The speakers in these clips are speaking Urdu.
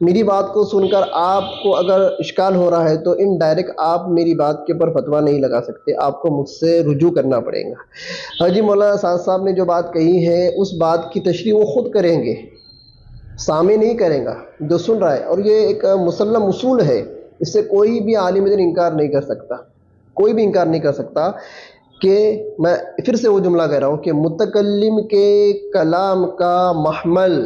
میری بات کو سن کر آپ کو اگر اشکال ہو رہا ہے تو انڈائریکٹ آپ میری بات کے اوپر فتویٰ نہیں لگا سکتے، آپ کو مجھ سے رجوع کرنا پڑے گا۔ حاجی مولانا سعد صاحب نے جو بات کہی ہے اس بات کی تشریح وہ خود کریں گے، سامع نہیں کرے گا جو سن رہا ہے، اور یہ ایک مسلم اصول ہے، اس سے کوئی بھی عالم دین انکار نہیں کر سکتا، کوئی بھی انکار نہیں کر سکتا کہ میں پھر سے وہ جملہ کہہ رہا ہوں کہ متکلم کے کلام کا محمل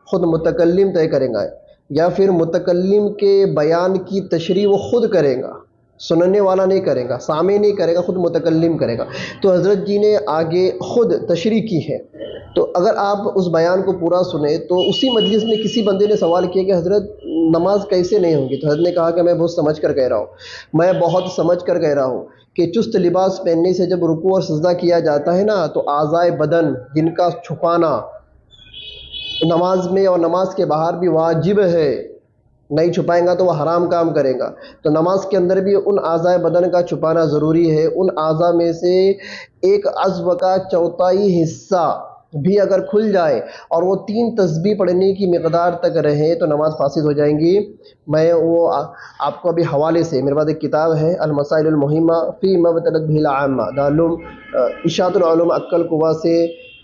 خود متکلم طے کرے گا، یا پھر متکلم کے بیان کی تشریح وہ خود کرے گا، سننے والا نہیں کرے گا، سامع نہیں کرے گا، خود متکلم کرے گا۔ تو حضرت جی نے آگے خود تشریح کی ہے، تو اگر آپ اس بیان کو پورا سنیں تو اسی مجلس میں کسی بندے نے سوال کیا کہ حضرت نماز کیسے نہیں ہوگی، تو حضرت نے کہا کہ میں بہت سمجھ کر کہہ رہا ہوں، میں بہت سمجھ کر کہہ رہا ہوں کہ چست لباس پہننے سے جب رکوع اور سجدہ کیا جاتا ہے نا تو اعضائے بدن جن کا چھپانا نماز میں اور نماز کے باہر بھی واجب ہے، نہیں چھپائیں گا تو وہ حرام کام کرے گا، تو نماز کے اندر بھی ان اعضائے بدن کا چھپانا ضروری ہے۔ ان اعضاء میں سے ایک عضو کا چوتھائی حصہ بھی اگر کھل جائے اور وہ 3 تسبیح پڑھنے کی مقدار تک رہے تو نماز فاسد ہو جائیں گی۔ میں وہ آپ کو ابھی حوالے سے، میرے پاس ایک کتاب ہے المسائل المہمہ فی ما ابتلت بہ العامہ، دارالعلوم اشاعۃ العلوم اکل کوہ سے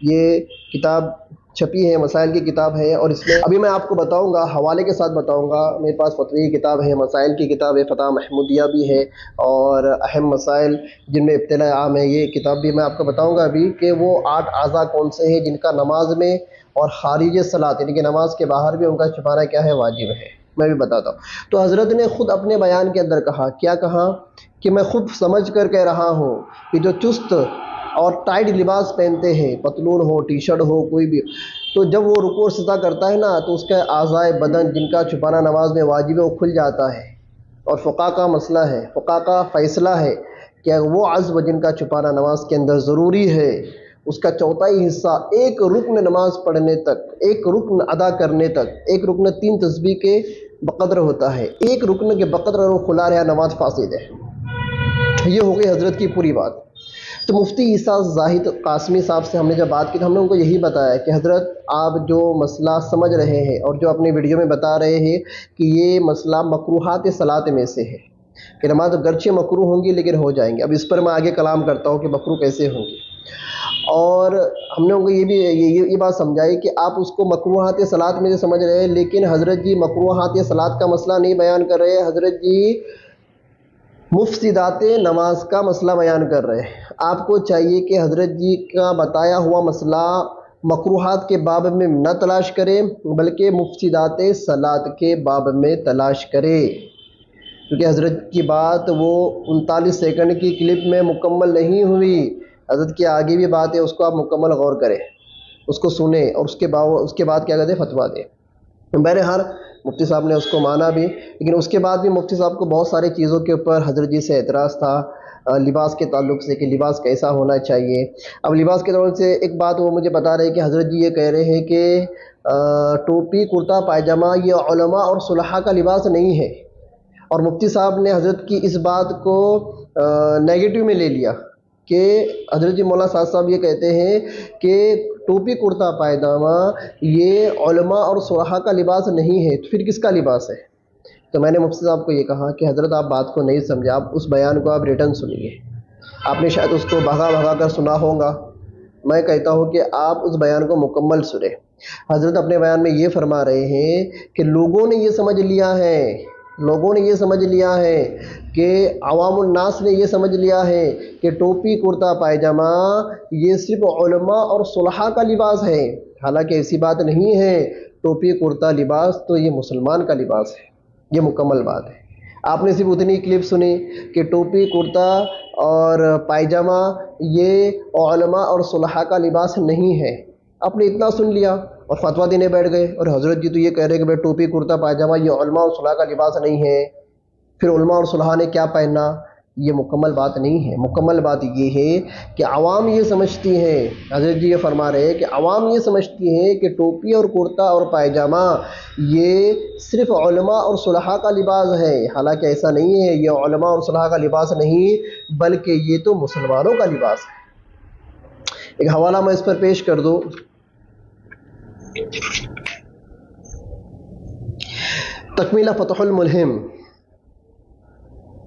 یہ کتاب چھپی ہے، مسائل کی کتاب ہے، اور اس میں ابھی میں آپ کو بتاؤں گا، حوالے کے ساتھ بتاؤں گا۔ میرے پاس فتوی کی کتاب ہے، مسائل کی کتاب ہے، فتح محمودیہ بھی ہے، اور اہم مسائل جن میں ابتلاء عام ہے، یہ کتاب بھی میں آپ کو بتاؤں گا ابھی کہ وہ 8 اعضاء کون سے ہیں جن کا نماز میں اور خارج صلاۃ یعنی کہ نماز کے باہر بھی ان کا چھپانا کیا ہے، واجب ہے، میں بھی بتاتا ہوں۔ تو حضرت نے خود اپنے بیان کے اندر کہا، کیا کہا کہ میں خود سمجھ کر کہہ رہا ہوں کہ جو چست اور ٹائٹ لباس پہنتے ہیں، پتلون ہو، ٹی شرٹ ہو، کوئی بھی، تو جب وہ رکوع اور سجدہ کرتا ہے نا تو اس کا اعضائے بدن جن کا چھپانا نماز میں واجب ہے وہ کھل جاتا ہے، اور فقہ کا مسئلہ ہے، فقہ کا فیصلہ ہے کہ وہ عضو جن کا چھپانا نماز کے اندر ضروری ہے اس کا چوتھائی حصہ ایک رکن نماز پڑھنے تک، ایک رکن ادا کرنے تک، ایک رکن 3 تسبیح کے بقدر ہوتا ہے، ایک رکن کے بقدر اگر وہ کھلا رہا نماز فاسد ہے۔ یہ ہو گئی حضرت کی پوری بات۔ تو مفتی عیسیٰ زاہد قاسمی صاحب سے ہم نے جب بات کی تو ہم نے ان کو یہی بتایا کہ حضرت آپ جو مسئلہ سمجھ رہے ہیں اور جو اپنی ویڈیو میں بتا رہے ہیں کہ یہ مسئلہ مکروہات صلاۃ میں سے ہے، کہ نماز گرچہ مکروہ ہوں گی لیکن ہو جائیں گے۔ اب اس پر میں آگے کلام کرتا ہوں کہ مکروہ کیسے ہوں گی، اور ہم نے ان کو یہ بھی یہ بات سمجھائی کہ آپ اس کو مکروہات صلاۃ میں سے سمجھ رہے ہیں، لیکن حضرت جی مکروہات صلاۃ کا مسئلہ نہیں بیان کر رہے، حضرت جی مفسدات نماز کا مسئلہ بیان کر رہے ہیں۔ آپ کو چاہیے کہ حضرت جی کا بتایا ہوا مسئلہ مکروہات کے باب میں نہ تلاش کرے بلکہ مفسدات صلاۃ کے باب میں تلاش کرے، کیونکہ حضرت کی بات وہ 39 سیکنڈ کی کلپ میں مکمل نہیں ہوئی، حضرت کی آگے بھی بات ہے، اس کو آپ مکمل غور کریں، اس کو سنیں، اور اس کے بعد کیا کہتے ہیں، فتویٰ دیں۔ بہرحال مفتی صاحب نے اس کو مانا بھی، لیکن اس کے بعد بھی مفتی صاحب کو بہت ساری چیزوں کے اوپر حضرت جی سے اعتراض تھا، لباس کے تعلق سے کہ لباس کیسا ہونا چاہیے۔ اب لباس کے تعلق سے ایک بات وہ مجھے بتا رہے ہیں کہ حضرت جی یہ کہہ رہے ہیں کہ ٹوپی کرتا پائجامہ یہ علماء اور صلحاء کا لباس نہیں ہے، اور مفتی صاحب نے حضرت کی اس بات کو نیگیٹو میں لے لیا کہ حضرت جی مولانا سعد صاحب یہ کہتے ہیں کہ ٹوپی کرتا پائجامہ یہ علماء اور صلحاء کا لباس نہیں ہے، تو پھر کس کا لباس ہے؟ تو میں نے مفتی صاحب کو یہ کہا کہ حضرت آپ بات کو نہیں سمجھے، آپ اس بیان کو آپ ریٹرن سنیے، آپ نے شاید اس کو بھگا کر سنا ہوگا، میں کہتا ہوں کہ آپ اس بیان کو مکمل سنیں۔ حضرت اپنے بیان میں یہ فرما رہے ہیں کہ لوگوں نے یہ سمجھ لیا ہے کہ عوام الناس نے یہ سمجھ لیا ہے کہ ٹوپی کرتا پائجامہ یہ صرف علماء اور صلحاء کا لباس ہے، حالانکہ ایسی بات نہیں ہے، ٹوپی کرتا لباس تو یہ مسلمان کا لباس ہے، یہ مکمل بات ہے۔ آپ نے صرف اتنی کلپ سنی کہ ٹوپی کرتا اور پائجامہ یہ علماء اور صلحاء کا لباس نہیں ہے، آپ نے اتنا سن لیا اور فتویٰ دینے بیٹھ گئے، اور حضرت جی تو یہ کہہ رہے کہ بھائی ٹوپی کرتا پائجامہ یہ علماء اور صلحاء کا لباس نہیں ہے، پھر علماء اور صلحاء نے کیا پہننا؟ یہ مکمل بات نہیں ہے۔ مکمل بات یہ ہے کہ عوام یہ سمجھتی ہے، حضرت جی یہ فرما رہے ہیں کہ عوام یہ سمجھتی ہے کہ ٹوپی اور کرتا اور پائجامہ یہ صرف علماء اور صلحاء کا لباس ہے، حالانکہ ایسا نہیں ہے، یہ علماء اور صلحاء کا لباس نہیں بلکہ یہ تو مسلمانوں کا لباس ہے۔ ایک حوالہ میں اس پر پیش کر دوں، تکمیلہ فتح الملہم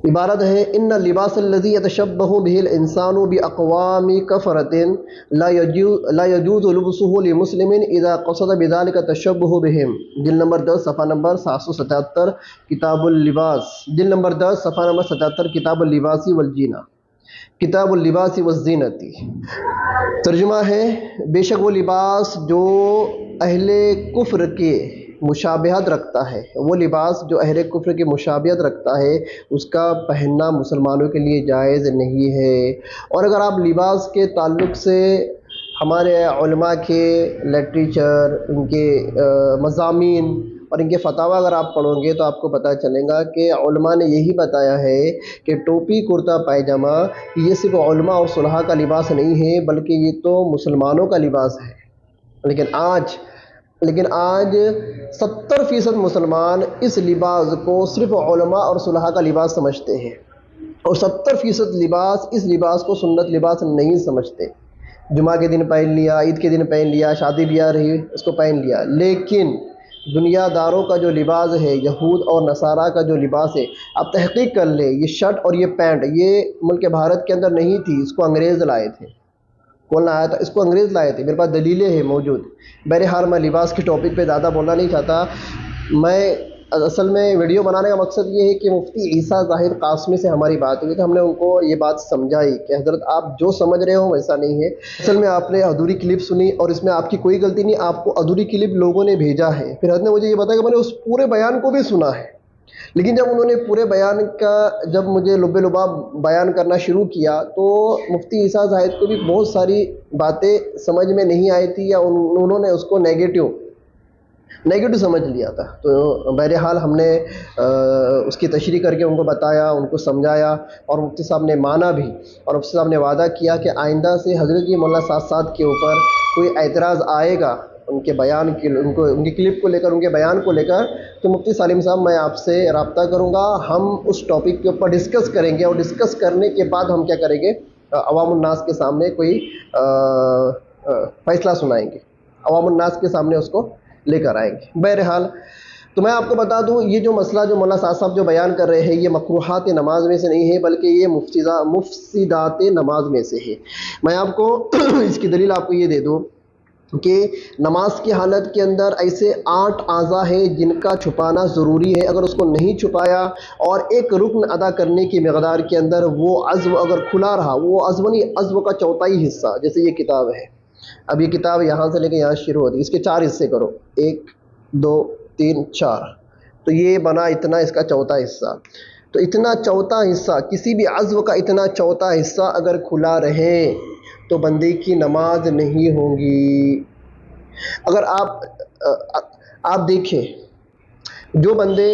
عبارت ہے ان اللباس الذی یتشبہ بہ الانسان باقوام کفرۃ لا یجوز لبسہ لمسلم اذا قصد بذلک التشبہ بہم، جلد نمبر 10 صفحہ نمبر 777 کتاب اللباس، جلد نمبر 10 صفحہ نمبر 77 کتاب اللباس والزینہ، کتاب اللباس والزینۃ۔ ترجمہ ہے بے شک وہ لباس جو اہل کفر کے مشابہت رکھتا ہے، وہ لباس جو اہل کفر کی مشابہت رکھتا ہے اس کا پہننا مسلمانوں کے لیے جائز نہیں ہے۔ اور اگر آپ لباس کے تعلق سے ہمارے علماء کے لٹریچر، ان کے مضامین اور ان کے فتاوی اگر آپ پڑھو گے تو آپ کو پتہ چلے گا کہ علماء نے یہی بتایا ہے کہ ٹوپی کرتا پائجامہ یہ صرف علماء اور صلحاء کا لباس نہیں ہے بلکہ یہ تو مسلمانوں کا لباس ہے۔ لیکن آج 70% مسلمان اس لباس کو صرف علماء اور صلحاء کا لباس سمجھتے ہیں، اور 70% لباس اس لباس کو سنت لباس نہیں سمجھتے۔ جمعہ کے دن پہن لیا، عید کے دن پہن لیا، شادی بیاہ رہی اس کو پہن لیا، لیکن دنیا داروں کا جو لباس ہے، یہود اور نصارہ کا جو لباس ہے، آپ تحقیق کر لیں، یہ شرٹ اور یہ پینٹ یہ ملک بھارت کے اندر نہیں تھی، اس کو انگریز لائے تھے۔ کون لایا تھا؟ اس کو انگریز لائے تھے، میرے پاس دلیلیں ہیں موجود۔ بہرحال میں لباس کے ٹاپک پہ زیادہ بولنا نہیں چاہتا، میں اصل میں ویڈیو بنانے کا مقصد یہ ہے کہ مفتی عیسیٰ زاہد قاسمی سے ہماری بات ہوئی تو ہم نے ان کو یہ بات سمجھائی کہ حضرت آپ جو سمجھ رہے ہو ویسا نہیں ہے، اصل میں آپ نے ادھوری کلپ سنی اور اس میں آپ کی کوئی غلطی نہیں، آپ کو ادھوری کلپ لوگوں نے بھیجا ہے۔ پھر حضرت نے مجھے یہ بتایا کہ میں نے اس پورے بیان کو بھی سنا ہے، لیکن جب انہوں نے پورے بیان کا جب مجھے لب لباب بیان کرنا شروع کیا تو مفتی عیسیٰ زاہد کو بھی بہت ساری باتیں سمجھ میں نہیں آئی تھی، یا انہوں نے اس کو نیگیٹو سمجھ لیا تھا۔ تو بہرحال ہم نے اس کی تشریح کر کے ان کو بتایا، ان کو سمجھایا، اور مفتی صاحب نے مانا بھی، اور مفتی صاحب نے وعدہ کیا کہ آئندہ سے حضرت جی مولانا ساتھ کے اوپر کوئی اعتراض آئے گا ان کے بیان کی، ان کی کلپ کو لے کر، ان کے بیان کو لے کر، تو مفتی سالم صاحب میں آپ سے رابطہ کروں گا، ہم اس ٹاپک کے اوپر ڈسکس کریں گے، اور ڈسکس کرنے کے بعد ہم کیا کریں گے، عوام الناس کے سامنے کوئی فیصلہ سنائیں گے، عوام الناس کے سامنے اس کو لے کر آئیں گے۔ بہرحال تو میں آپ کو بتا دوں، یہ جو مسئلہ جو مولانا سعد صاحب جو بیان کر رہے ہیں یہ مکروہات نماز میں سے نہیں ہے بلکہ یہ مفسدات نماز میں سے ہے۔ میں آپ کو اس کی دلیل آپ کو یہ دے دوں کہ نماز کی حالت کے اندر ایسے 8 اعضاء ہیں جن کا چھپانا ضروری ہے، اگر اس کو نہیں چھپایا اور ایک رکن ادا کرنے کی مقدار کے اندر وہ عضو اگر کھلا رہا، وہ عضو کا چوتھائی حصہ، جیسے یہ کتاب ہے، اب یہ کتاب یہاں سے لے کے یہاں شروع ہوتی ہے، اس کے 4 حصے کرو، 1 2 3 4، تو یہ بنا اتنا اس کا چوتھا حصہ، تو اتنا چوتھا حصہ، کسی بھی عضو کا اتنا چوتھا حصہ اگر کھلا رہے تو بندے کی نماز نہیں ہوگی۔ اگر آپ دیکھیں جو بندے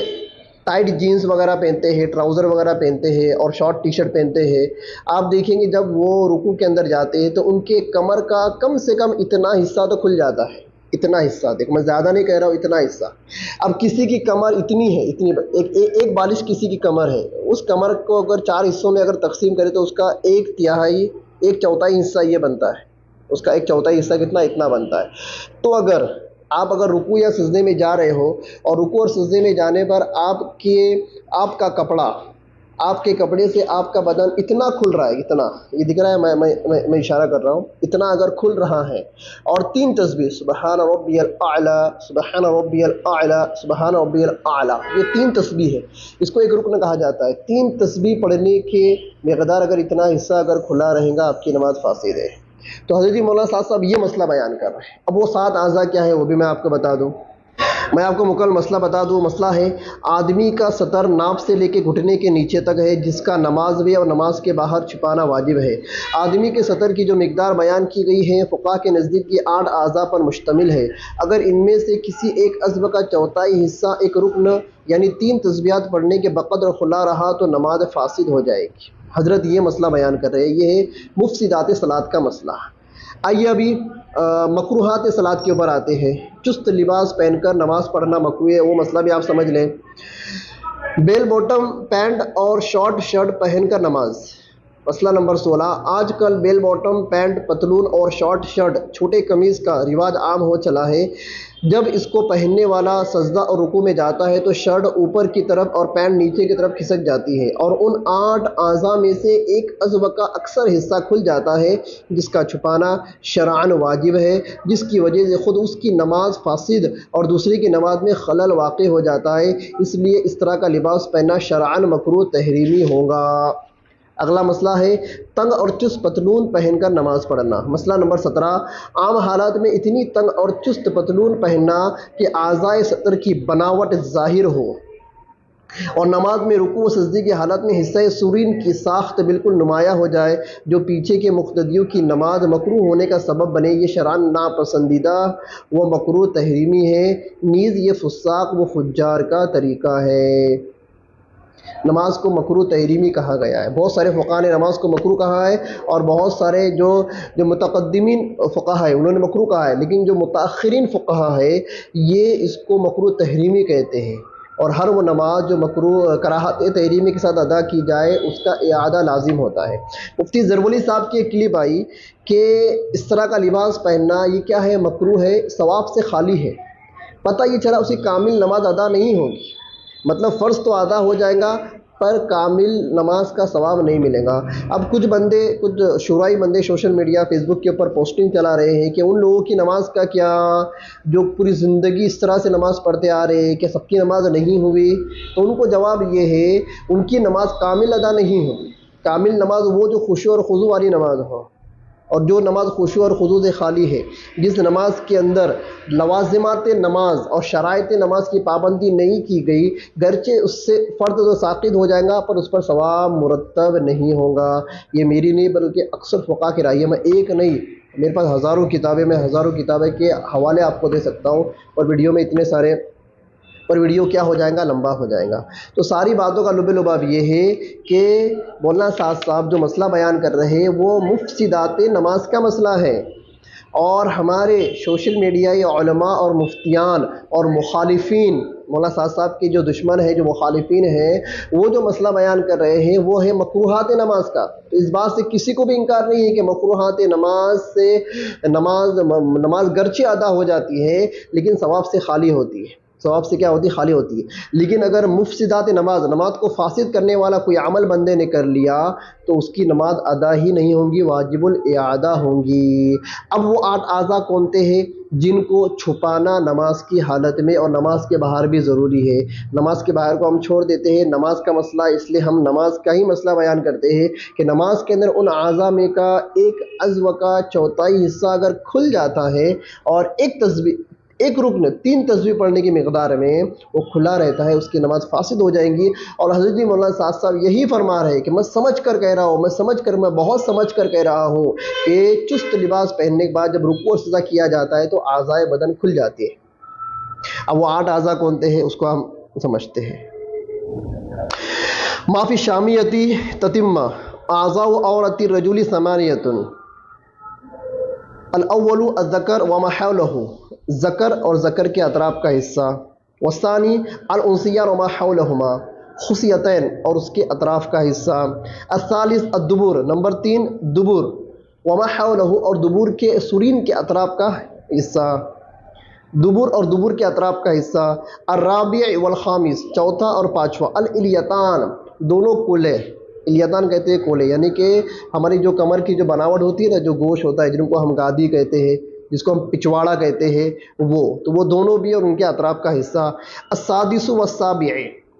ٹائٹ جینز وغیرہ پہنتے ہیں، ٹراؤزر وغیرہ پہنتے ہیں اور شارٹ ٹی شرٹ پہنتے ہیں، آپ دیکھیں گے جب وہ رکوع کے اندر جاتے ہیں تو ان کے کمر کا کم سے کم اتنا حصہ تو کھل جاتا ہے، اتنا حصہ، دیکھ میں زیادہ نہیں کہہ رہا ہوں، اتنا حصہ۔ اب کسی کی کمر اتنی ہے، ایک بالش کسی کی کمر ہے، اس کمر کو اگر 4 حصوں میں اگر تقسیم کرے تو اس کا 1 چوتھائی حصہ یہ بنتا ہے، اس کا 1 چوتھائی حصہ کتنا، اتنا بنتا ہے۔ تو اگر آپ رکوع یا سجدے میں جا رہے ہو اور رکوع اور سجدے میں جانے پر آپ کا کپڑا، آپ کے کپڑے سے آپ کا بدن اتنا کھل رہا ہے، اتنا یہ دکھ رہا ہے، میں اشارہ کر رہا ہوں، اتنا اگر کھل رہا ہے، اور 3 تسبیح سبحان ربی الاعلی، سبحان ربی الاعلی، سبحان ربی الاعلی، یہ 3 تسبیح ہے، اس کو ایک رکن کہا جاتا ہے۔ 3 تسبیح پڑھنے کے مقدار اگر اتنا حصہ اگر کھلا رہے گا آپ کی نماز فاسد ہے۔ تو حضرت مولانا سعد صاحب یہ مسئلہ بیان کر رہے ہیں۔ اب وہ 7 اعضاء کیا ہے وہ بھی میں آپ کو بتا دوں، میں آپ کو مکمل مسئلہ بتا دوں۔ مسئلہ ہے آدمی کا سطر ناف سے لے کے گھٹنے کے نیچے تک ہے، جس کا نماز میں اور نماز کے باہر چھپانا واجب ہے۔ آدمی کے سطر کی جو مقدار بیان کی گئی ہے فقہاء کے نزدیک یہ 8 اعضاء پر مشتمل ہے۔ اگر ان میں سے کسی ایک عضو کا چوتھائی حصہ ایک رکن یعنی 3 تسبیحات پڑھنے کے بقدر کھلا رہا تو نماز فاسد ہو جائے گی۔ حضرت یہ مسئلہ بیان کر رہے ہیں، یہ ہے مفسدات صلاۃ کا مسئلہ۔ آئیے ابھی مکروہات صلاۃ کے اوپر آتے ہیں۔ چست لباس پہن کر نماز پڑھنا مکروہ ہے، وہ مسئلہ بھی آپ سمجھ لیں۔ بیل باٹم پینٹ اور شارٹ شرٹ پہن کر نماز، مسئلہ نمبر 16، آج کل بیل باٹم پینٹ، پتلون اور شارٹ شرٹ، چھوٹے قمیض کا رواج عام ہو چلا ہے۔ جب اس کو پہننے والا سجدہ اور رکوع میں جاتا ہے تو شرٹ اوپر کی طرف اور پینٹ نیچے کی طرف کھسک جاتی ہے، اور ان 8 اعضاء میں سے ایک عضو کا اکثر حصہ کھل جاتا ہے جس کا چھپانا شرعاً واجب ہے، جس کی وجہ سے خود اس کی نماز فاسد اور دوسری کی نماز میں خلل واقع ہو جاتا ہے، اس لیے اس طرح کا لباس پہننا شرعاً مکروہ تحریمی ہوگا۔ اگلا مسئلہ ہے تنگ اور چست پتلون پہن کر نماز پڑھنا۔ مسئلہ نمبر 17، عام حالات میں اتنی تنگ اور چست پتلون پہننا کہ اعضائے سطر کی بناوٹ ظاہر ہو اور نماز میں رکوع و سجدے کی حالت میں حصہ سورین کی ساخت بالکل نمایاں ہو جائے، جو پیچھے کے مقتدیوں کی نماز مکروہ ہونے کا سبب بنے، یہ شرعاً ناپسندیدہ و مکروہ تحریمی ہے، نیز یہ فساق و فجار کا طریقہ ہے۔ نماز کو مکروہ تحریمی کہا گیا ہے۔ بہت سارے فقہاء نے نماز کو مکروہ کہا ہے، اور بہت سارے جو متقدمین فقہاء ہیں انہوں نے مکروہ کہا ہے، لیکن جو متأخرین فقہاء ہے یہ اس کو مکروہ تحریمی کہتے ہیں، اور ہر وہ نماز جو مکروہ کراہت تحریمی کے ساتھ ادا کی جائے اس کا اعادہ لازم ہوتا ہے۔ مفتی ضربولی صاحب کی ایک کلپ آئی کہ اس طرح کا لباس پہننا یہ کیا ہے، مکروہ ہے، ثواب سے خالی ہے۔ پتہ یہ چلا اسے کامل نماز ادا نہیں ہوگی، مطلب فرض تو ادا ہو جائے گا پر کامل نماز کا ثواب نہیں ملے گا۔ اب کچھ شعرائی بندے سوشل میڈیا فیس بک کے اوپر پوسٹنگ چلا رہے ہیں کہ ان لوگوں کی نماز کا کیا جو پوری زندگی اس طرح سے نماز پڑھتے آ رہے ہیں کہ سب کی نماز نہیں ہوئی، تو ان کو جواب یہ ہے ان کی نماز کامل ادا نہیں ہوگی۔ کامل نماز وہ جو خشوع اور خضوع والی نماز ہو، اور جو نماز خشوع اور خضوع سے خالی ہے، جس نماز کے اندر لوازمات نماز اور شرائط نماز کی پابندی نہیں کی گئی، گرچہ اس سے فرض تو ساقط ہو جائے گا پر اس پر ثواب مرتب نہیں ہوگا۔ یہ میری نہیں بلکہ اکثر فقہاء کی رائے ہے، میں ایک نہیں، میرے پاس ہزاروں کتابیں کے حوالے آپ کو دے سکتا ہوں، اور ویڈیو میں اتنے سارے، پر ویڈیو کیا ہو جائے گا، لمبا ہو جائے گا۔ تو ساری باتوں کا لب لباب یہ ہے کہ مولانا سعد صاحب جو مسئلہ بیان کر رہے ہیں وہ مفسدات نماز کا مسئلہ ہے، اور ہمارے سوشل میڈیائی علماء اور مفتیان اور مخالفین، مولانا سعد صاحب کے جو دشمن ہیں، جو مخالفین ہیں، وہ جو مسئلہ بیان کر رہے ہیں وہ ہے مکروہات نماز کا۔ تو اس بات سے کسی کو بھی انکار نہیں ہے کہ مکروہات نماز سے نماز گرچہ ادا ہو جاتی ہے لیکن ثواب سے خالی ہوتی ہے، ثواب سے کیا ہوتی ہے، خالی ہوتی ہے۔ لیکن اگر مفسدات نماز کو فاسد کرنے والا کوئی عمل بندے نے کر لیا تو اس کی نماز ادا ہی نہیں ہوگی، واجب الاعادہ ہوں گی۔ اب وہ 8 اعضاء کونتے ہیں جن کو چھپانا نماز کی حالت میں اور نماز کے باہر بھی ضروری ہے۔ نماز کے باہر کو ہم چھوڑ دیتے ہیں، نماز کا مسئلہ اس لیے ہم نماز کا ہی مسئلہ بیان کرتے ہیں کہ نماز کے اندر ان اعضاء میں کا ایک عضو کا چوتھائی حصہ اگر کھل جاتا ہے اور ایک رکن 3 تسبیح پڑھنے کی مقدار میں وہ کھلا رہتا ہے، اس کی نماز فاسد ہو جائیں گی۔ اور حضرت مولانا سعد صاحب یہی فرما رہے ہیں کہ میں سمجھ کر کہہ رہا ہوں، میں بہت سمجھ کر کہہ رہا ہوں کہ چست لباس پہننے کے بعد جب رکوع اور سجدہ کیا جاتا ہے تو اعضائے بدن کھل جاتے ہیں۔ اب وہ 8 اعضاء کونتے ہیں اس کو ہم سمجھتے ہیں۔ ما فی شامیتی تتمہ اعضاء عورت الرجل 8، الاول الذکر وما حولہ، ذکر اور ذکر کے اطراف کا حصہ، والثانی الانثیہ وما حولہما، خصیتین اور اس کے اطراف کا حصہ، الثالث الدبر، نمبر 3 دبر، وما حولہ اور دبر کے سرین کے اطراف کا حصہ، دبر اور دبر کے اطراف کا حصہ، الرابع والخامس، چوتھا اور پانچواں، الالیتان، دونوں کولے، الیتان کہتے ہیں کولے، یعنی کہ ہماری جو کمر کی جو بناوٹ ہوتی ہے نا، جو گوشت ہوتا ہے جن کو ہم گادی کہتے ہیں، جس کو ہم پچواڑا کہتے ہیں، وہ دونوں بھی اور ان کے اطراف کا حصہ، السادس والسابع،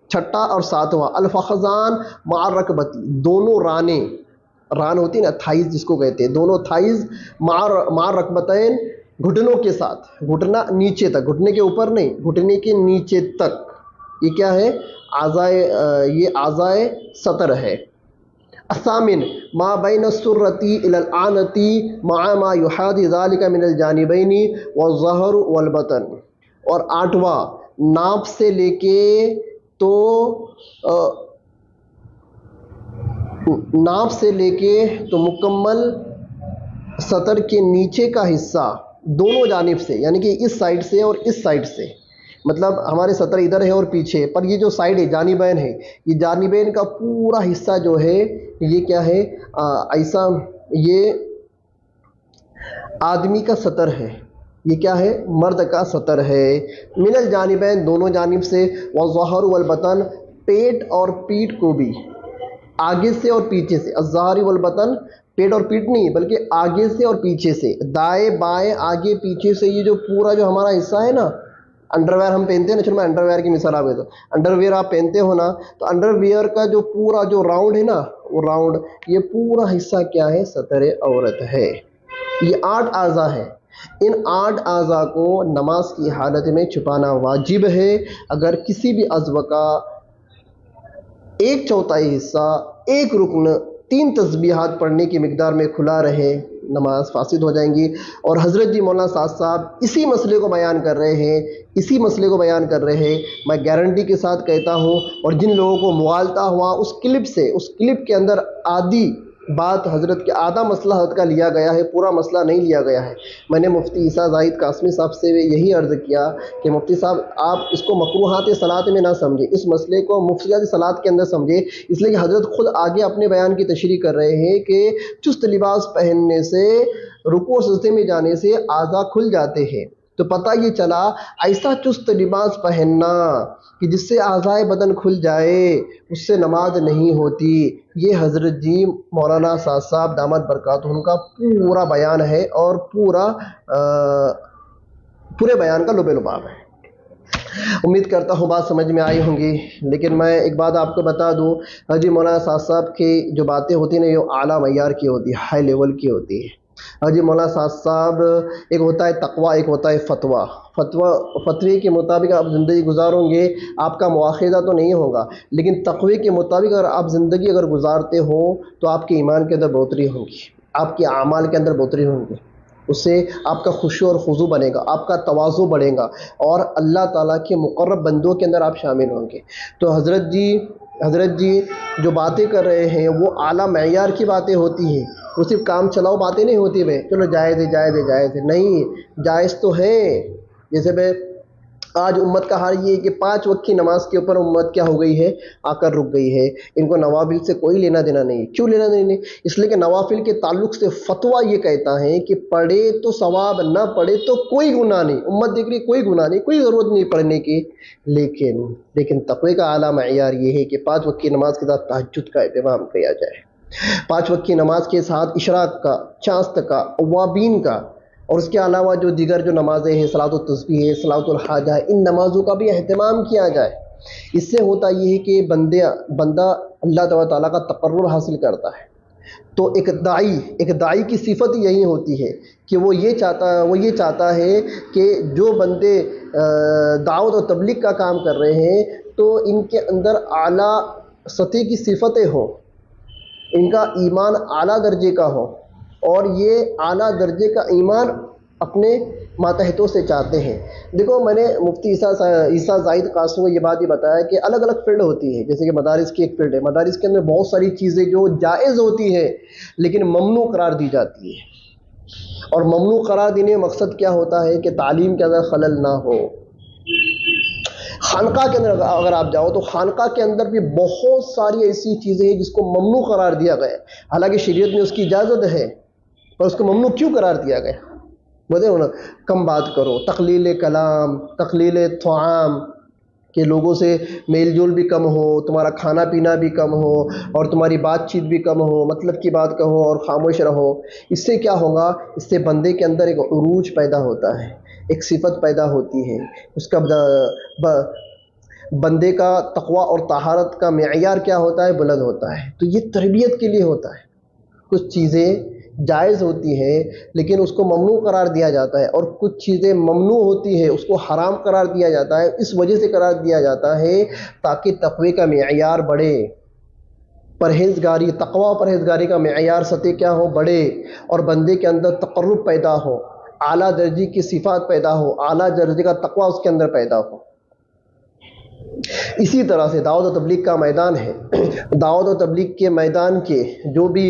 چھٹا اور ساتواں، الفخذان مع الرکبتی، دونوں ران ہوتی ہے نا، تھائز جس کو کہتے ہیں، دونوں تھائز مع الرکبتین، گھٹنوں کے ساتھ، گھٹنا نیچے تک، گھٹنے کے اوپر نہیں، گھٹنے کے نیچے تک، یہ کیا ہے، یہ اعضائے سطر ہے۔ الثامن ما بین السرتی الی العنتی مع ما یحاذی ذلک من الجانبین والظہر والبطن، اور 8واں ناپ سے لے کے تو مکمل سطر کے نیچے کا حصہ دونوں جانب سے، یعنی کہ اس سائڈ سے اور اس سائڈ سے، مطلب ہمارے سطر ادھر ہے اور پیچھے، پر یہ جو سائڈ ہے جانبین ہے، یہ جانبین کا پورا حصہ جو ہے یہ کیا ہے، ایسا یہ آدمی کا سطر ہے، یہ کیا ہے، مرد کا سطر ہے، من الجانبین دونوں جانب سے، والظہر والبطن پیٹ اور پیٹ کو بھی، آگے سے اور پیچھے سے، الظہر والبطن پیٹ اور پیٹ نہیں بلکہ آگے سے اور پیچھے سے، دائیں بائیں آگے پیچھے سے، یہ جو پورا جو ہمارا حصہ ہے نا، انڈر ویئر ہم پہنتے ہیں نا، چلو میں انڈر ویئر کی مثال آپ دیتا ہوں، انڈر ویئر آپ پہنتے ہو نا، تو انڈر ویئر کا جو پورا جو راؤنڈ ہے نا، وہ راؤنڈ یہ پورا حصہ کیا ہے، سطر عورت ہے۔ یہ 8 اعضاء ہیں، ان 8 اعضاء کو نماز کی حالت میں چھپانا واجب ہے۔ اگر کسی بھی عضو کا 1/4 حصہ، ایک رکن 3 تسبیحات پڑھنے کی مقدار میں کھلا رہے، نماز فاسد ہو جائیں گی۔ اور حضرت جی مولانا سعد صاحب اسی مسئلے کو بیان کر رہے ہیں، میں گارنٹی کے ساتھ کہتا ہوں، اور جن لوگوں کو مغالطہ ہوا اس کلپ کے اندر آدھی بات حضرت کے، آدھا مسئلہ حضرت کا لیا گیا ہے، پورا مسئلہ نہیں لیا گیا ہے۔ میں نے مفتی عیسیٰ زاہد قاسمی صاحب سے یہی عرض کیا کہ مفتی صاحب آپ اس کو مکروہات صلاۃ میں نہ سمجھیں، اس مسئلے کو مفسدات صلاۃ کے اندر سمجھیں، اس لیے کہ حضرت خود آگے اپنے بیان کی تشریح کر رہے ہیں کہ چست لباس پہننے سے، رکوع اور سجدے میں جانے سے اعضاء کھل جاتے ہیں۔ تو پتہ یہ چلا ایسا چست لباس پہننا کہ جس سے اعضائے بدن کھل جائے، اس سے نماز نہیں ہوتی۔ یہ حضرت جی مولانا سعد صاحب دامت برکاتہم کا پورا بیان ہے، اور پورے بیان کا لب لباب ہے۔ امید کرتا ہوں بات سمجھ میں آئی ہوں گی، لیکن میں ایک بات آپ کو بتا دوں، حضرت مولانا سعد صاحب کی جو باتیں ہوتی ہیں نا، یہ اعلیٰ معیار کی ہوتی ہے، ہائی لیول کی ہوتی ہے۔ حضرت مولانا سعد صاحب، ایک ہوتا ہے تقویٰ، ایک ہوتا ہے فتوے کے مطابق آپ زندگی گزارو گے، آپ کا مواخذہ تو نہیں ہوگا، لیکن تقوی کے مطابق اگر آپ زندگی گزارتے ہو تو آپ کے ایمان کے اندر بہتری ہوگی، آپ کے اعمال کے اندر بہتری ہوگی، اس سے آپ کا خشوع اور خضوع بنے گا، آپ کا تواضع بڑھے گا، اور اللہ تعالیٰ کے مقرب بندوں کے اندر آپ شامل ہوں گے۔ تو حضرت جی جو باتیں کر رہے ہیں وہ اعلیٰ معیار کی باتیں ہوتی ہیں، وہ صرف کام چلاؤ باتیں نہیں ہوتی بھائی چلو جائز ہے، نہیں، جائز تو ہے۔ جیسے بھائی آج امت کا حال یہ ہے کہ 5 وقت کی نماز کے اوپر امت کیا ہو گئی ہے، آ کر رک گئی ہے، ان کو نوافل سے کوئی لینا دینا نہیں۔ کیوں لینا دینا نہیں؟ اس لیے کہ نوافل کے تعلق سے فتویٰ یہ کہتا ہے کہ پڑھے تو ثواب، نہ پڑھے تو کوئی گناہ نہیں، امت دیکھ رہی کوئی گناہ نہیں، کوئی ضرورت نہیں پڑھنے کی۔ لیکن تقوی کا اعلیٰ معیار یہ ہے کہ 5 وقت کی نماز کے ساتھ تہجد کا اہتمام کیا جائے، 5 وقت کی نماز کے ساتھ اشراق کا، چاند کا، اوابین کا، اور اس کے علاوہ جو دیگر جو نمازیں ہیں، صلاۃ التسبیح ہے، صلاۃ الحاجہ ہے، ان نمازوں کا بھی اہتمام کیا جائے۔ اس سے ہوتا یہ ہے کہ بندہ اللہ تعالیٰ کا تقرب حاصل کرتا ہے۔ تو ایک داعی کی صفت یہی ہوتی ہے کہ وہ یہ چاہتا ہے کہ جو بندے دعوت و تبلیغ کا کام کر رہے ہیں تو ان کے اندر اعلیٰ سطح کی صفتیں ہوں، ان کا ایمان اعلیٰ درجے کا ہو، اور یہ اعلیٰ درجے کا ایمان اپنے ماتحتوں سے چاہتے ہیں۔ دیکھو میں نے مفتی عیسیٰ زاہد قاسمی کو یہ بات ہی بتایا کہ الگ الگ فیلڈ ہوتی ہے، جیسے کہ مدارس کی ایک فیلڈ ہے، مدارس کے اندر بہت ساری چیزیں جو جائز ہوتی ہیں لیکن ممنوع قرار دی جاتی ہے، اور ممنوع قرار دینے کا مقصد کیا ہوتا ہے کہ تعلیم کے اندر خلل نہ ہو۔ خانقاہ کے اندر اگر آپ جاؤ تو خانقاہ کے اندر بھی بہت ساری ایسی چیزیں ہیں جس کو ممنوع قرار دیا گیا ہے، حالانکہ شریعت میں اس کی اجازت ہے، پر اس کو ممنوع کیوں قرار دیا گیا؟ بولے نا کم بات کرو، تقلیل کلام، تقلیل طعام، کہ لوگوں سے میل جول بھی کم ہو، تمہارا کھانا پینا بھی کم ہو، اور تمہاری بات چیت بھی کم ہو، مطلب کی بات کہو اور خاموش رہو۔ اس سے کیا ہوگا؟ اس سے بندے کے اندر ایک عروج پیدا ہوتا ہے، ایک صفت پیدا ہوتی ہے، اس کا بندے کا تقویٰ اور طہارت کا معیار کیا ہوتا ہے؟ بلند ہوتا ہے۔ تو یہ تربیت کے لیے ہوتا ہے۔ کچھ چیزیں جائز ہوتی ہیں لیکن اس کو ممنوع قرار دیا جاتا ہے، اور کچھ چیزیں ممنوع ہوتی ہیں اس کو حرام قرار دیا جاتا ہے، اس وجہ سے قرار دیا جاتا ہے تاکہ تقوی کا معیار بڑھے، تقوی و پرہیزگاری کا معیار سطح کیا ہو؟ بڑھے، اور بندے کے اندر تقرب پیدا ہو، اعلیٰ درجے کی صفات پیدا ہو، اعلیٰ درجے کا تقوی اس کے اندر پیدا ہو۔ اسی طرح سے دعوت و تبلیغ کا میدان ہے، دعوت و تبلیغ کے میدان کے جو بھی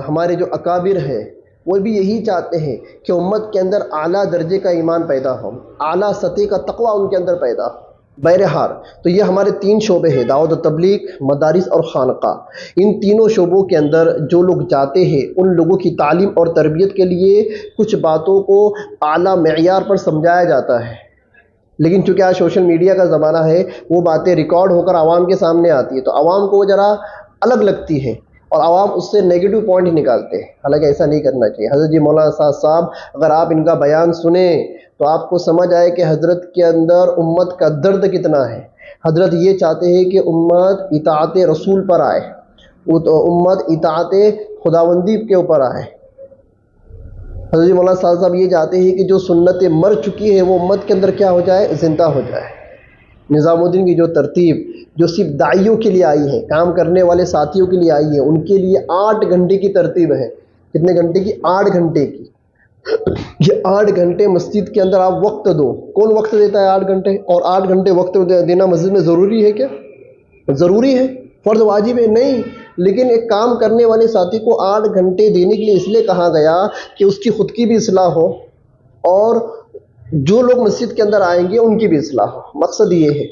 ہمارے جو اکابر ہیں، وہ بھی یہی چاہتے ہیں کہ امت کے اندر اعلیٰ درجے کا ایمان پیدا ہو، اعلیٰ سطح کا تقوی ان کے اندر پیدا ہو۔ بہرحال تو یہ ہمارے 3 شعبے ہیں، دعوت و تبلیغ، مدارس اور خانقاہ۔ ان تینوں شعبوں کے اندر جو لوگ جاتے ہیں ان لوگوں کی تعلیم اور تربیت کے لیے کچھ باتوں کو اعلیٰ معیار پر سمجھایا جاتا ہے، لیکن چونکہ آج سوشل میڈیا کا زمانہ ہے، وہ باتیں ریکارڈ ہو کر عوام کے سامنے آتی ہے تو عوام کو وہ ذرا الگ لگتی ہے اور عوام اس سے نیگیٹو پوائنٹ ہی نکالتے ہیں، حالانکہ ایسا نہیں کرنا چاہیے۔ حضرت جی مولانا سعد صاحب اگر آپ ان کا بیان سنیں تو آپ کو سمجھ آئے کہ حضرت کے اندر امت کا درد کتنا ہے۔ حضرت یہ چاہتے ہیں کہ امت اطاعت رسول پر آئے، امت اطاعت خداوندی کے اوپر آئے۔ حضرت جی مولانا صاحب یہ چاہتے ہیں کہ جو سنتیں مر چکی ہے وہ امت کے اندر کیا ہو جائے، زندہ ہو جائے۔ نظام الدین کی جو ترتیب جو صرف داعیوں کے لیے آئی ہے، کام کرنے والے ساتھیوں کے لیے آئی ہے، ان کے لیے 8 گھنٹے کی ترتیب ہے۔ کتنے گھنٹے کی؟ 8 گھنٹے کی۔ یہ 8 گھنٹے مسجد کے اندر آپ وقت دو۔ کون وقت دیتا ہے 8 گھنٹے؟ اور 8 گھنٹے وقت دینا مسجد میں ضروری ہے کیا؟ ضروری ہے؟ فرض واجب ہے؟ نہیں، لیکن ایک کام کرنے والے ساتھی کو 8 گھنٹے دینے کے لیے اس لیے کہا گیا کہ اس کی خود کی بھی اصلاح ہو اور جو لوگ مسجد کے اندر آئیں گے ان کی بھی اصلاح ہو۔ مقصد یہ ہے،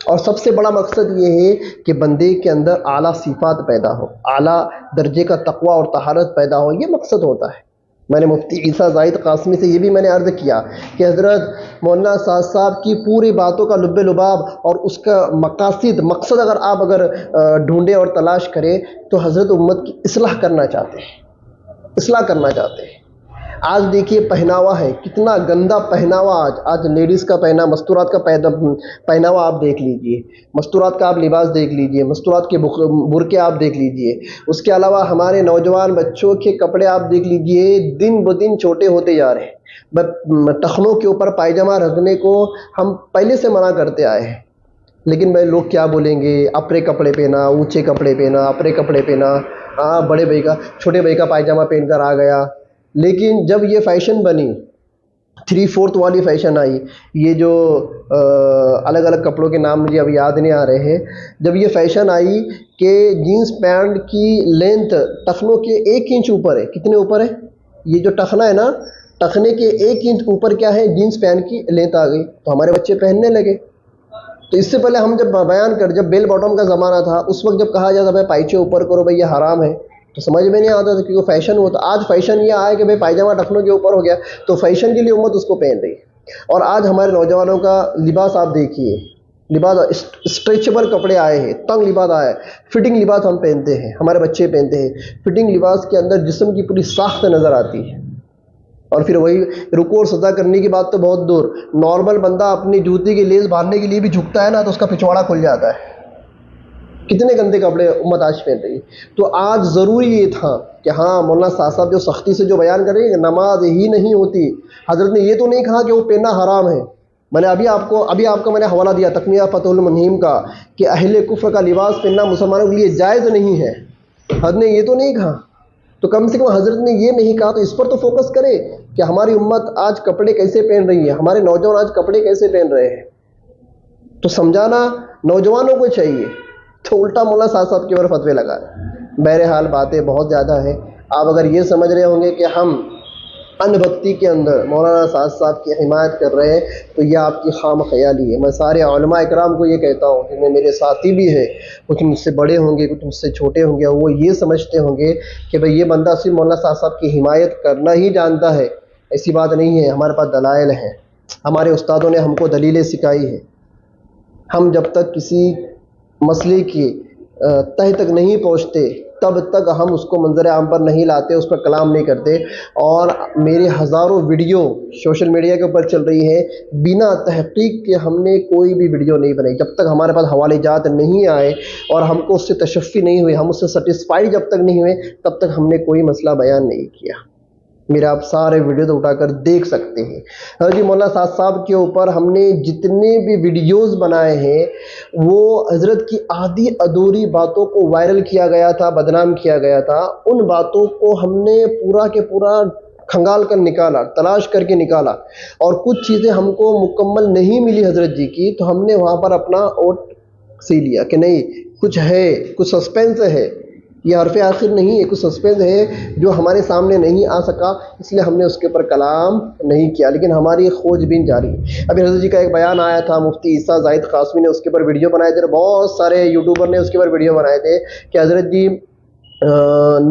اور سب سے بڑا مقصد یہ ہے کہ بندے کے اندر اعلیٰ صفات پیدا ہو، اعلیٰ درجے کا تقوی اور طہارت پیدا ہو، یہ مقصد ہوتا ہے۔ میں نے مفتی عیسیٰ زاہد قاسمی سے یہ بھی میں نے عرض کیا کہ حضرت مولانا سعد صاحب کی پوری باتوں کا لب لباب اور اس کا مقصد اگر ڈھونڈیں اور تلاش کریں تو حضرت امت کی اصلاح کرنا چاہتے ہیں۔ آج دیکھیے پہناوا ہے، کتنا گندا پہناوا آج لیڈیز کا پہنا، مستورات کا پہناوا آپ دیکھ لیجئے، مستورات کا آپ لباس دیکھ لیجئے، مستورات کے برقعے آپ دیکھ لیجئے، اس کے علاوہ ہمارے نوجوان بچوں کے کپڑے آپ دیکھ لیجئے، دن بدن چھوٹے ہوتے جا رہے ہیں۔ ٹخنوں کے اوپر پائجامہ رکھنے کو ہم پہلے سے منع کرتے آئے ہیں، لیکن بھائی لوگ کیا بولیں گے، اپنے کپڑے پہنا، اونچے کپڑے پہنا، اپنے کپڑے پہنا، بڑے بھائی کا چھوٹے بھائی کا پائجامہ پہن کر آ گیا۔ لیکن جب یہ فیشن بنی، 3/4 والی فیشن آئی، یہ جو الگ الگ کپڑوں کے نام مجھے اب یاد نہیں آ رہے ہیں، جب یہ فیشن آئی کہ جینس پینٹ کی لینتھ ٹخنوں کے 1 انچ اوپر ہے، کتنے اوپر ہے؟ یہ جو ٹخنا ہے نا، ٹخنے کے 1 انچ اوپر کیا ہے، جینس پینٹ کی لینتھ آ گئی، تو ہمارے بچے پہننے لگے۔ تو اس سے پہلے ہم جب جب بیل باٹم کا زمانہ تھا اس وقت جب کہا جاتا بھائی پائچے اوپر کرو، بھائی یہ حرام ہے، تو سمجھ میں نہیں آتا تھا کیونکہ فیشن ہوتا۔ آج فیشن یہ آیا کہ بھائی پائجامہ ٹخنوں کے اوپر ہو گیا تو فیشن کے لیے امت اس کو پہن رہی ہے۔ اور آج ہمارے نوجوانوں کا لباس آپ دیکھیے، لباس اسٹریچبل کپڑے آئے ہیں، تنگ لباس آیا ہے، فٹنگ لباس ہم پہنتے ہیں، ہمارے بچے پہنتے ہیں۔ فٹنگ لباس کے اندر جسم کی پوری ساخت نظر آتی ہے، اور پھر وہی رکوع اور سجدہ کرنے کی بات تو بہت دور، نارمل بندہ اپنی جوتی کی لیس باندھنے کے لیے بھی جھکتا ہے نا تو اس کا پچھواڑا کھل جاتا ہے۔ کتنے گندے کپڑے امت آج پہن رہی ہے۔ تو آج ضروری یہ تھا کہ ہاں مولانا صاحب جو سختی سے جو بیان کر رہے ہیں کہ نماز ہی نہیں ہوتی، حضرت نے یہ تو نہیں کہا کہ وہ پہننا حرام ہے۔ میں نے ابھی آپ کو میں نے حوالہ دیا تقنیہ فتح المنہیم کا کہ اہل کفر کا لباس پہننا مسلمانوں کے لیے جائز نہیں ہے، حضرت نے یہ تو نہیں کہا، تو کم سے کم حضرت نے یہ نہیں کہا تو اس پر تو فوکس کرے کہ ہماری امت آج کپڑے کیسے پہن رہی ہے، ہمارے نوجوان آج کپڑے کیسے پہن رہے ہیں، تو سمجھانا نوجوانوں کو چاہیے، تو الٹا مولانا صاحب کے اوپر فتوے لگا ہے۔ بہرحال باتیں بہت زیادہ ہیں، آپ اگر یہ سمجھ رہے ہوں گے کہ ہم ان بھکتی کے اندر مولانا صاحب کی حمایت کر رہے ہیں تو یہ آپ کی خام خیالی ہے۔ میں سارے علماء اکرام کو یہ کہتا ہوں کہ میرے ساتھی بھی ہیں، کچھ مجھ سے بڑے ہوں گے، کچھ مجھ سے چھوٹے ہوں گے، وہ یہ سمجھتے ہوں گے کہ بھئی یہ بندہ صرف مولانا صاحب کی حمایت کرنا ہی جانتا ہے، ایسی بات نہیں ہے۔ ہمارے پاس دلائل ہیں، ہمارے استادوں نے ہم کو دلیلیں سکھائی ہیں۔ ہم جب تک کسی مسئلے کی تہ تک نہیں پہنچتے تب تک ہم اس کو منظر عام پر نہیں لاتے، اس پر کلام نہیں کرتے۔ اور میرے ہزاروں ویڈیو سوشل میڈیا کے اوپر چل رہی ہے، بنا تحقیق کے ہم نے کوئی بھی ویڈیو نہیں بنائی۔ جب تک ہمارے پاس حوالے جات نہیں آئے اور ہم کو اس سے تشفی نہیں ہوئی، ہم اس سے سیٹسفائی جب تک نہیں ہوئے، تب تک ہم نے کوئی مسئلہ بیان نہیں کیا۔ میرا آپ سارے ویڈیوز اٹھا کر دیکھ سکتے ہیں۔ حضرت مولانا صاحب کے اوپر ہم نے جتنے بھی ویڈیوز بنائے ہیں وہ حضرت کی آدھی ادھوری باتوں کو وائرل کیا گیا تھا، بدنام کیا گیا تھا۔ ان باتوں کو ہم نے پورا کے پورا کھنگال کر نکالا، تلاش کر کے نکالا، اور کچھ چیزیں ہم کو مکمل نہیں ملی حضرت جی کی تو ہم نے وہاں پر اپنا اوٹ سی لیا کہ نہیں کچھ ہے، کچھ سسپینس ہے، یہ حرف آخر نہیں ہے، کچھ سسپینس ہے جو ہمارے سامنے نہیں آ سکا، اس لیے ہم نے اس کے اوپر کلام نہیں کیا، لیکن ہماری کھوج بین جاری ہے۔ ابھی حضرت جی کا ایک بیان آیا تھا، مفتی عیسیٰ زاہد قاسمی نے اس کے اوپر ویڈیو بنائے تھے، بہت سارے یوٹیوبر نے اس کے اوپر ویڈیو بنائے تھے کہ حضرت جی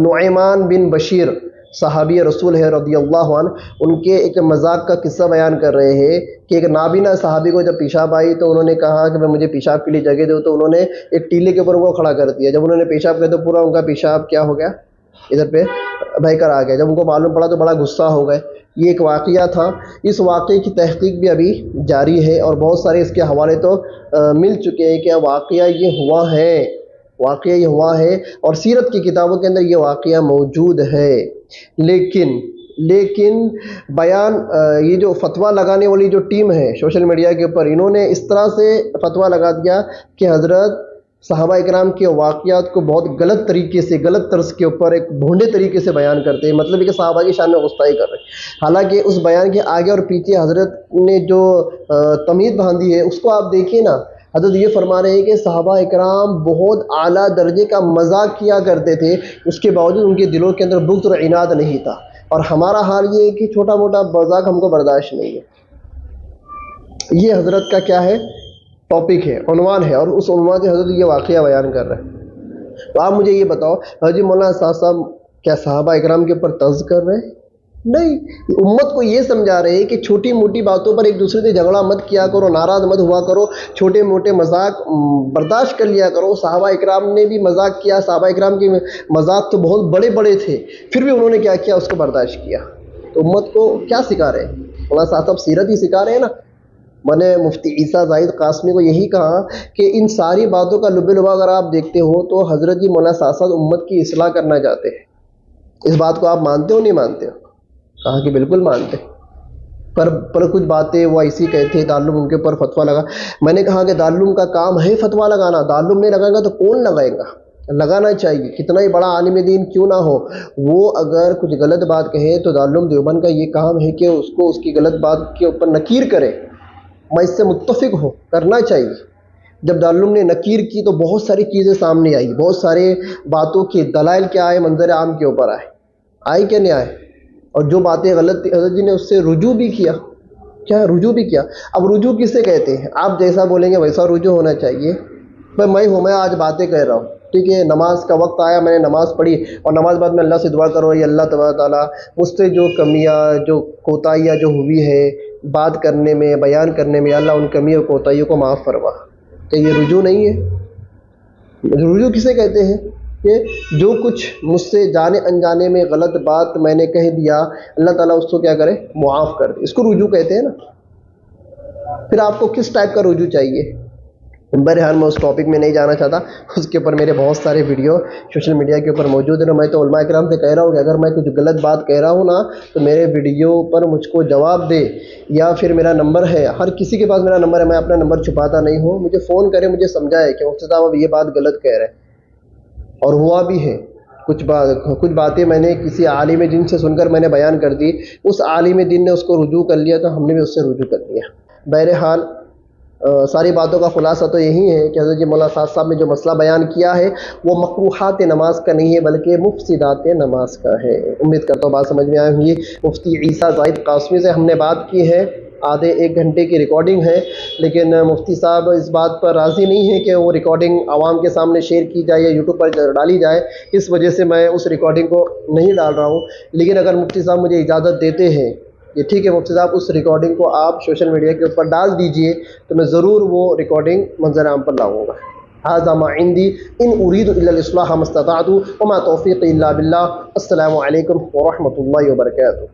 نعمان بن بشیر صحابی رسول ہے رضی اللہ عنہ، ان کے ایک مذاق کا قصہ بیان کر رہے ہیں کہ ایک نابینا صحابی کو جب پیشاب آئی تو انہوں نے کہا کہ مجھے پیشاب کے لیے جگہ دو، تو انہوں نے ایک ٹیلے کے اوپر وہ کھڑا کر دیا۔ جب انہوں نے پیشاب کیا تو پورا ان کا پیشاب کیا ہو گیا، ادھر پہ بہہ کر آ گیا۔ جب ان کو معلوم پڑا تو بڑا غصہ ہو گئے۔ یہ ایک واقعہ تھا، اس واقعے کی تحقیق بھی ابھی جاری ہے اور بہت سارے اس کے حوالے تو مل چکے ہیں کہ واقعہ یہ ہوا ہے اور سیرت کی کتابوں کے اندر یہ واقعہ موجود ہے۔ لیکن بیان یہ جو فتویٰ لگانے والی جو ٹیم ہے سوشل میڈیا کے اوپر، انہوں نے اس طرح سے فتویٰ لگا دیا کہ حضرت صحابہ اکرام کے واقعات کو بہت غلط طریقے سے، غلط طرز کے اوپر ایک بھونڈے طریقے سے بیان کرتے ہیں، مطلب کہ صحابہ کی شان میں غستاخی کر رہے ہیں۔ حالانکہ اس بیان کے آگے اور پیچھے حضرت نے جو تمیز باندھی ہے اس کو آپ دیکھیں نا، حضرت یہ فرما رہے ہیں کہ صحابہ اکرام بہت اعلیٰ درجے کا مذاق کیا کرتے تھے، اس کے باوجود ان کے دلوں کے اندر بغض اور عناد نہیں تھا، اور ہمارا حال یہ ہے کہ چھوٹا موٹا مذاق ہم کو برداشت نہیں ہے۔ یہ حضرت کا کیا ہے، ٹاپک ہے، عنوان ہے، اور اس عنوان سے حضرت یہ واقعہ بیان کر رہے ہیں۔ تو آپ مجھے یہ بتاؤ، حضرت مولانا صاحب کیا صحابہ اکرام کے اوپر طنز کر رہے ہیں؟ نہیں، امت کو یہ سمجھا رہے ہیں کہ چھوٹی موٹی باتوں پر ایک دوسرے سے جھگڑا مت کیا کرو، ناراض مت ہوا کرو، چھوٹے موٹے مذاق برداشت کر لیا کرو۔ صحابہ اکرام نے بھی مذاق کیا، صحابہ اکرام کے مذاق تو بہت بڑے بڑے تھے، پھر بھی انہوں نے کیا کیا، اس کو برداشت کیا۔ تو امت کو کیا سکھا رہے ہیں؟ مولانا صاحب سیرت ہی سکھا رہے ہیں نا۔ میں نے مفتی عیسیٰ زاہد قاسمی کو یہی کہا کہ ان ساری باتوں کا لب لبا اگر آپ دیکھتے ہو تو حضرت جی مولانا صاحب امت کی اصلاح کرنا چاہتے ہیں۔ اس بات کو آپ مانتے ہو نہیں مانتے ہو؟ کہا کہ بالکل مانتے، پر کچھ باتیں وہ ایسی کہتے ہیں، دارالعلوم ان کے اوپر فتویٰ لگا۔ میں نے کہا کہ دارالعلوم کا کام ہے فتویٰ لگانا، دارالعلوم نہیں لگائے گا تو کون لگائے گا؟ لگانا چاہیے، کتنا ہی بڑا عالم دین کیوں نہ ہو، وہ اگر کچھ غلط بات کہے تو دارالعلوم دیوبند کا یہ کام ہے کہ اس کو اس کی غلط بات کے اوپر نکیر کرے۔ میں اس سے متفق ہوں، کرنا چاہیے۔ جب دارالعلوم نے نکیر کی تو بہت ساری چیزیں سامنے آئی، بہت سارے باتوں کے دلائل کیا آئے، منظر عام کے اوپر آئے کہ نہیں آئے، اور جو باتیں غلط تھی حضرت جی نے اس سے رجوع بھی کیا۔ کیا رجوع بھی کیا؟ اب رجوع کسے کہتے ہیں؟ آپ جیسا بولیں گے ویسا رجوع ہونا چاہیے۔ میں آج باتیں کہہ رہا ہوں، ٹھیک ہے، نماز کا وقت آیا، میں نے نماز پڑھی، اور نماز بعد میں اللہ سے دعا کرو، یہ اللہ تبارک تعالیٰ مجھ سے جو کمیاں، جو کوتاہیاں جو ہوئی ہے بات کرنے میں، بیان کرنے میں، اللہ ان کمیوں اور کوتاہیوں کو معاف فرما۔ کہ یہ رجوع نہیں ہے؟ رجوع کسے کہتے ہیں؟ کہ جو کچھ مجھ سے جانے انجانے میں غلط بات میں نے کہہ دیا، اللہ تعالیٰ اس کو کیا کرے، معاف کر دے، اس کو رجوع کہتے ہیں نا۔ پھر آپ کو کس ٹائپ کا رجوع چاہیے؟ بہرحال میں اس ٹاپک میں نہیں جانا چاہتا، اس کے اوپر میرے بہت سارے ویڈیو سوشل میڈیا کے اوپر موجود ہیں۔ میں تو علماء کرام سے کہہ رہا ہوں کہ اگر میں کچھ غلط بات کہہ رہا ہوں نا تو میرے ویڈیو پر مجھ کو جواب دے، یا پھر میرا نمبر ہے، ہر کسی کے پاس میرا نمبر ہے، میں اپنا نمبر چھپاتا نہیں ہوں، مجھے فون کرے، مجھے سمجھائے کہ مفتی صاحب اب یہ بات غلط کہہ رہے ہیں، اور ہوا بھی ہے۔ کچھ باتیں میں نے کسی عالم دین سے سن کر میں نے بیان کر دی، اس عالم دین نے اس کو رجوع کر لیا تو ہم نے بھی اس سے رجوع کر لیا۔ بہرحال ساری باتوں کا خلاصہ تو یہی ہے کہ حضرت جی مولانا صاحب نے جو مسئلہ بیان کیا ہے وہ مکروہات نماز کا نہیں ہے بلکہ مفسدات نماز کا ہے۔ امید کرتا ہوں بات سمجھ میں آئی ہوئی۔ مفتی عیسیٰ زاہد قاسمی سے ہم نے بات کی ہے، آدھے ایک گھنٹے کی ریکارڈنگ ہے، لیکن مفتی صاحب اس بات پر راضی نہیں ہے کہ وہ ریکارڈنگ عوام کے سامنے شیئر کی جائے یا یوٹیوب پر ڈالی جائے، اس وجہ سے میں اس ریکارڈنگ کو نہیں ڈال رہا ہوں۔ لیکن اگر مفتی صاحب مجھے اجازت دیتے ہیں کہ ٹھیک ہے مفتی صاحب اس ریکارڈنگ کو آپ سوشل میڈیا کے اوپر ڈال دیجئے، تو میں ضرور وہ ریکارڈنگ منظر عام پر لاؤں گا۔ ھذا ما عندی ان اريد الا الاصلاح ما استطعت وما توفیقی الا باللہ۔ السلام علیکم ورحمۃ اللہ وبرکاتہ۔